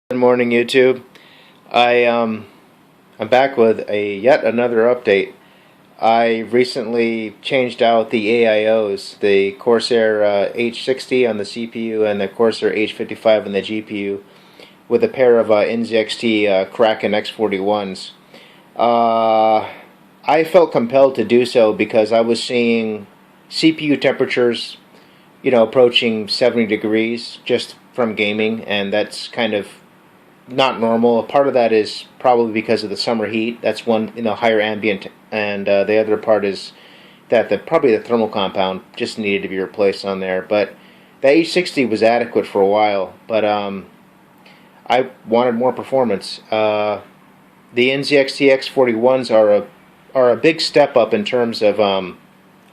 Good morning, YouTube. I'm back with yet another update. I recently changed out the AIOs, the Corsair H60 on the CPU and the Corsair H55 on the GPU, with a pair of NZXT Kraken X41's. I felt compelled to do so because I was seeing CPU temperatures, approaching 70 degrees just from gaming, and that's kind of not normal. A part of that is probably because of the summer heat. That's one, higher ambient, and the other part is that probably the thermal compound just needed to be replaced on there. But the H60 was adequate for a while, but I wanted more performance. The NZXT X41's are a big step up in terms of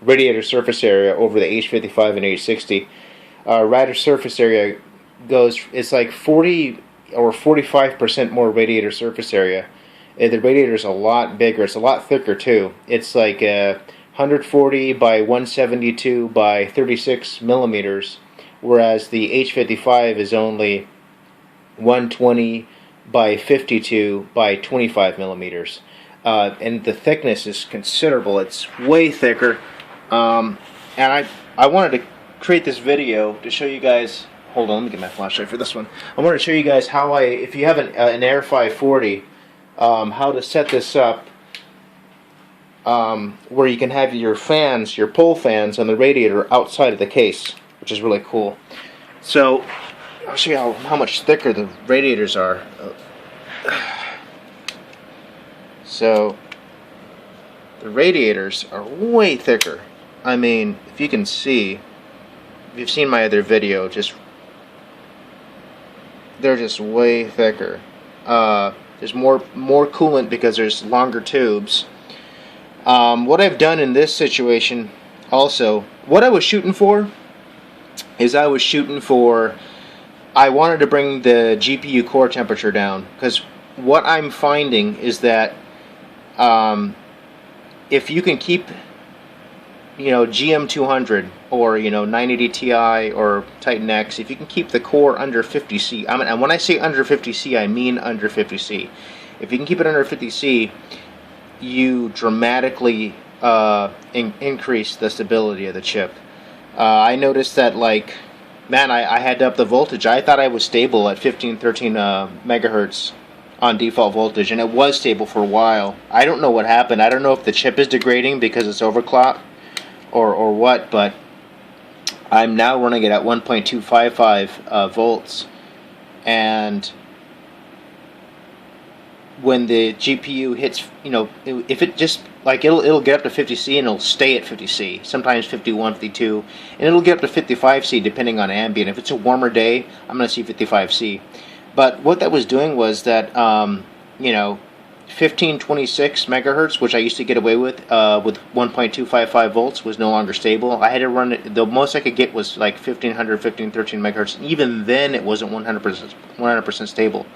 radiator surface area over the H55 and H60. Radiator surface area it's like 40 or 45% more radiator surface area. The radiator is a lot bigger. It's a lot thicker too. It's like 140 by 172 by 36 millimeters, whereas the H55 is only 120 by 52 by 25 millimeters. And the thickness is considerable. It's way thicker. And I wanted to create this video to show you guys. Hold on, let me get my flashlight for this one. I want to show you guys how if you have an Air 540, how to set this up where you can have your fans, your pull fans on the radiator outside of the case, which is really cool. So, I'll show you how much thicker the radiators are. So, the radiators are way thicker. I mean, if you can see, if you've seen my other video, they're just way thicker. There's more coolant because there's longer tubes. What I've done in this situation also, what I was shooting for is I wanted to bring the GPU core temperature down, because what I'm finding is that if you can keep GM200 or 980 Ti or Titan X, if you can keep the core under 50C, and when I say under 50C, I mean under 50C. If you can keep it under 50C, you dramatically increase the stability of the chip. I noticed that, I had to up the voltage. I thought I was stable at 13 megahertz on default voltage, and it was stable for a while. I don't know what happened. I don't know if the chip is degrading because it's overclocked or what, but I'm now running it at 1.255 volts, and when the GPU hits, if it just, it'll get up to 50C and it'll stay at 50C, sometimes 51, 52, and it'll get up to 55C depending on ambient. If it's a warmer day, I'm going to see 55C. But what that was doing was that, 1526 megahertz, which I used to get away with 1.255 volts, was no longer stable. I had to run it. The most I could get was like 1513 megahertz. Even then, it wasn't 100% stable.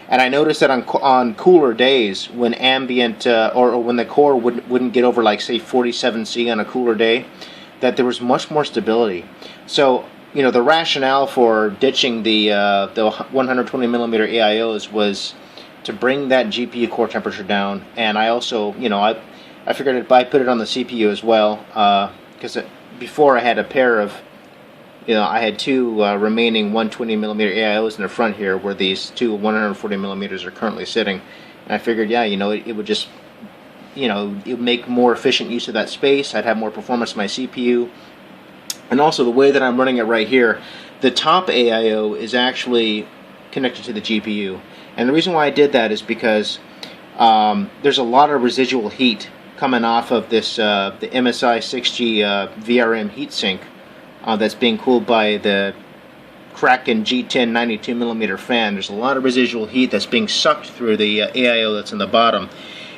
And I noticed that on cooler days, when ambient or when the core wouldn't get over, say 47C on a cooler day, that there was much more stability. So the rationale for ditching the 120 millimeter AIOs was to bring that GPU core temperature down. And I also, I figured I put it on the CPU as well, because before I had a pair of, I had two remaining 120 millimeter AIOs in the front here, where these two 140 millimeters are currently sitting. And I figured, it would just, it would make more efficient use of that space. I'd have more performance in my CPU. And also the way that I'm running it right here, the top AIO is actually connected to the GPU. And the reason why I did that is because there's a lot of residual heat coming off of this the MSI 6G VRM heatsink that's being cooled by the Kraken G10 92mm fan. There's a lot of residual heat that's being sucked through the AIO that's in the bottom.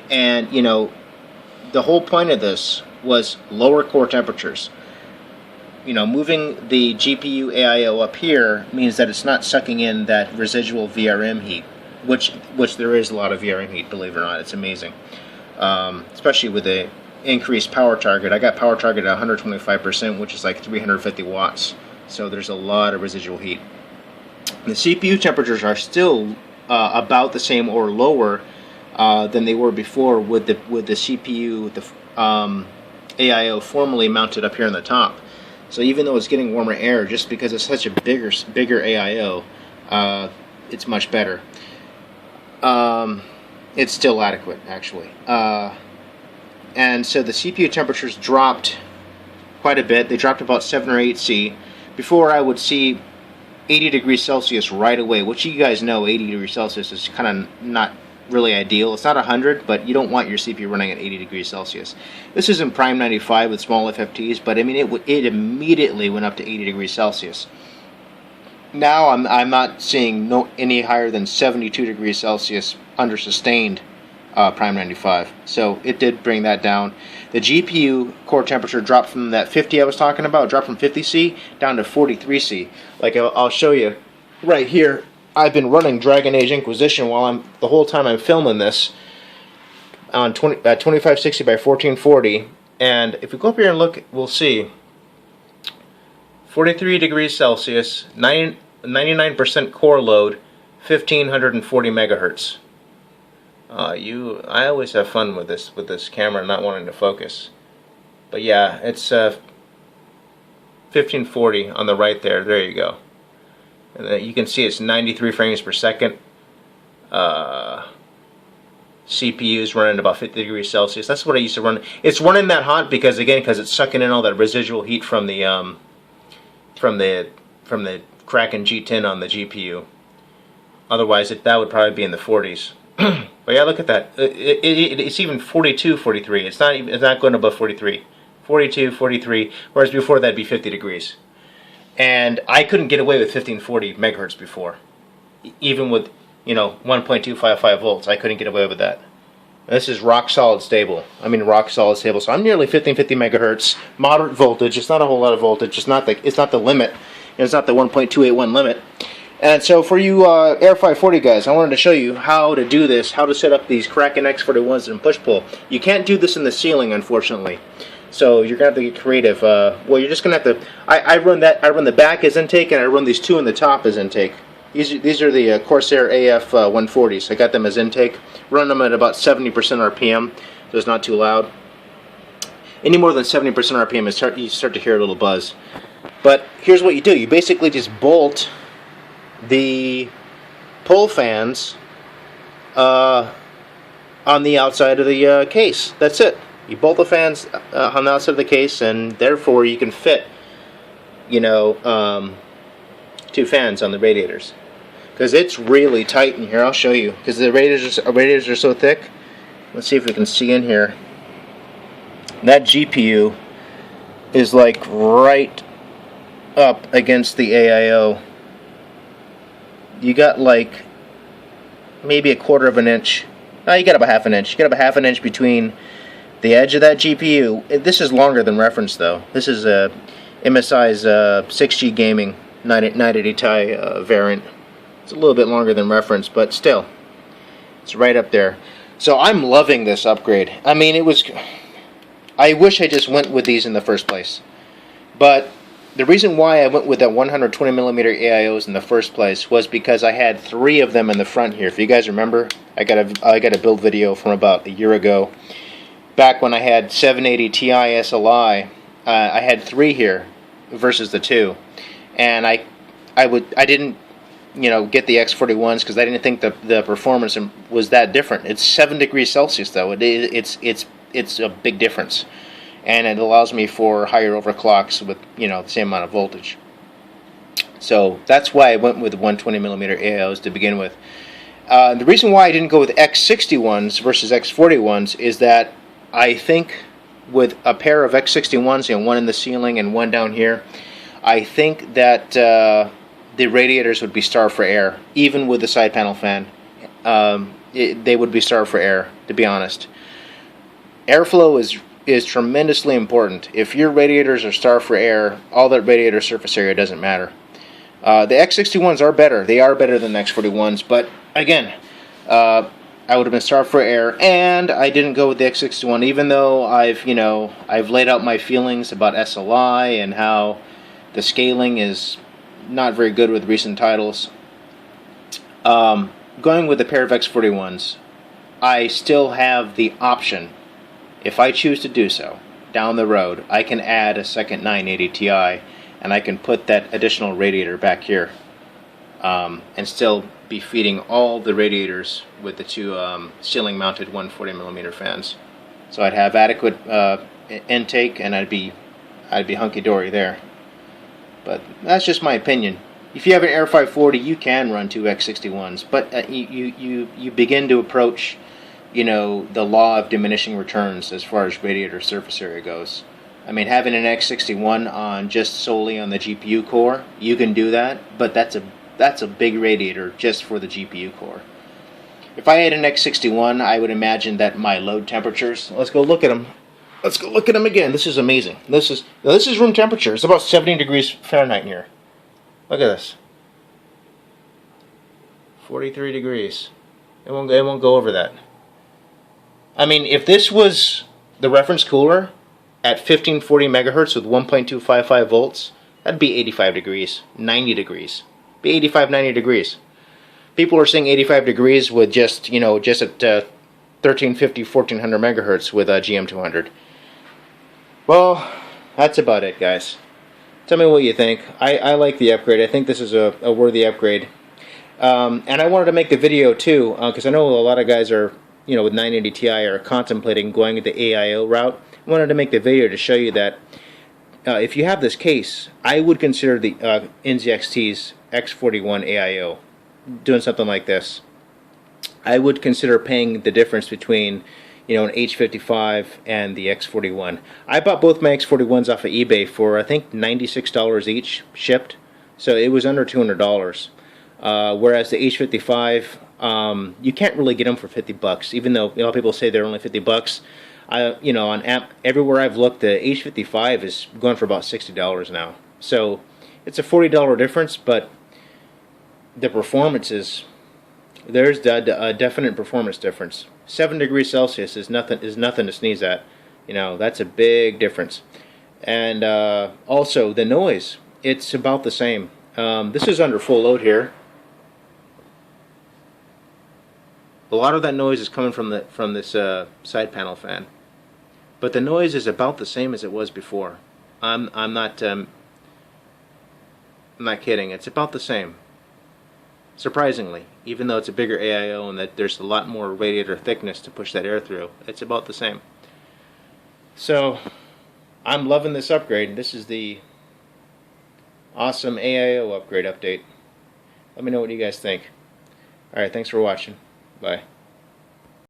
And, the whole point of this was lower core temperatures. Moving the GPU AIO up here means that it's not sucking in that residual VRM heat, which there is a lot of VRM heat, believe it or not. It's amazing, especially with the increased power target. I got power target at 125%, which is like 350 watts. So there's a lot of residual heat. The CPU temperatures are still about the same or lower than they were before with the CPU, the AIO formerly mounted up here on the top. So even though it's getting warmer air, just because it's such a bigger AIO, it's much better. It's still adequate, actually. And so the CPU temperatures dropped quite a bit. They dropped about 7 or 8 C. Before I would see 80 degrees Celsius right away, which you guys know 80 degrees Celsius is kind of not really ideal. It's not 100, but you don't want your CPU running at 80 degrees Celsius. This is in Prime 95 with small FFTs, but I mean it immediately went up to 80 degrees Celsius. Now I'm not seeing any higher than 72 degrees Celsius under sustained Prime 95. So it did bring that down. The GPU core temperature dropped from that 50 I was talking about, dropped from 50 C down to 43 C. Like I'll show you right here. I've been running Dragon Age Inquisition the whole time I'm filming this on 2560 by 1440, and if we go up here and look, we'll see 43 degrees Celsius, 99% core load, 1540 megahertz. I always have fun with this camera not wanting to focus, but yeah, it's 1540 on the right there. There you go. And you can see it's 93 frames per second. CPU is running about 50 degrees Celsius. That's what I used to run. It's running that hot because it's sucking in all that residual heat from the Kraken G10 on the GPU. Otherwise, that would probably be in the 40s. But yeah, look at that. It's even 42, 43. It's not going above 43. 42, 43. Whereas before that'd be 50 degrees. And I couldn't get away with 1540 megahertz before. Even with, 1.255 volts, I couldn't get away with that. This is rock solid stable. Rock solid stable. So I'm nearly 1550 megahertz, moderate voltage. It's not a whole lot of voltage. It's not the limit. It's not the 1.281 limit. And so for you Air 540 guys, I wanted to show you how to do this, how to set up these Kraken X41's in push-pull. You can't do this in the ceiling, unfortunately. So you're gonna have to get creative. Well, you're just gonna have to. I run the back as intake, and I run these two in the top as intake. These are the Corsair AF 140s. I got them as intake. Run them at about 70% RPM, so it's not too loud. Any more than 70% RPM, you start to hear a little buzz. But here's what you do: you basically just bolt the pull fans on the outside of the case. That's it. You bolt the fans on the outside of the case, and therefore you can fit, 2 fans on the radiators. Because it's really tight in here. I'll show you. Because the radiators are so thick. Let's see if we can see in here. That GPU is like right up against the AIO. You got like maybe a quarter of an inch. No, you got about half an inch. You got about half an inch between the edge of that GPU. This is longer than reference though. This is MSI's 6G Gaming 980 Ti variant. It's a little bit longer than reference, but still, it's right up there. So I'm loving this upgrade. I wish I just went with these in the first place. But the reason why I went with that 120mm AIOs in the first place was because I had 3 of them in the front here. If you guys remember, I got a build video from about a year ago. Back when I had 780 Ti SLI, I had 3 here versus the 2, and I didn't get the X41's because I didn't think the performance was that different. It's 7 degrees Celsius though. It's a big difference, and it allows me for higher overclocks with the same amount of voltage. So that's why I went with 120mm AIOs to begin with. The reason why I didn't go with X61's versus X41's is that I think with a pair of X61's, one in the ceiling and one down here, I think that the radiators would be starved for air, even with the side panel fan. They would be starved for air, to be honest. Airflow is tremendously important. If your radiators are starved for air, all that radiator surface area doesn't matter. The X61's are better. They are better than the X41's, but again, I would have been starved for air, and I didn't go with the X61, even though I've laid out my feelings about SLI and how the scaling is not very good with recent titles. Going with a pair of X41's, I still have the option, if I choose to do so, down the road, I can add a second 980 Ti, and I can put that additional radiator back here, and still be feeding all the radiators with the two ceiling-mounted 140mm fans. So I'd have adequate intake, and I'd be hunky-dory there. But that's just my opinion. If you have an Air 540, you can run two X61s, but you begin to approach, you know, the law of diminishing returns as far as radiator surface area goes. I mean, having an X61 on just solely on the GPU core, you can do that, but that's a big radiator just for the GPU core. If I had an X61, I would imagine that my load temperatures. Let's go look at them. Let's go look at them again. This is amazing. This is room temperature. It's about 70 degrees Fahrenheit in here. Look at this. 43 degrees. It won't go over that. I mean, if this was the reference cooler at 1540 megahertz with 1.255 volts, that'd be 85 degrees, 90 degrees. Be 85, 90 degrees. People are saying 85 degrees with just at 1350, 1400 megahertz with a GM200. Well, that's about it, guys. Tell me what you think. I like the upgrade. I think this is a worthy upgrade. And I wanted to make the video too, because I know a lot of guys are, with 980 Ti are contemplating going the AIO route. I wanted to make the video to show you that if you have this case, I would consider the NZXT's X41 AIO, doing something like this. I would consider paying the difference between an H55 and the X41. I bought both my X41s off of eBay for I think $96 each shipped, so it was under $200. Whereas the H55, you can't really get them for $50, even though a lot of people say they're only $50. Everywhere I've looked, the H55 is going for about $60 now. So it's a $40 difference, but the performance there's a definite performance difference. 7 degrees Celsius is nothing to sneeze at. That's a big difference. And also the noise, it's about the same. This is under full load here. A lot of that noise is coming from this side panel fan, but the noise is about the same as it was before. I'm not kidding. It's about the same. Surprisingly, even though it's a bigger AIO and that there's a lot more radiator thickness to push that air through, it's about the same. So I'm loving this upgrade. This is the awesome AIO upgrade update. Let me know what you guys think. Alright, thanks for watching. Bye.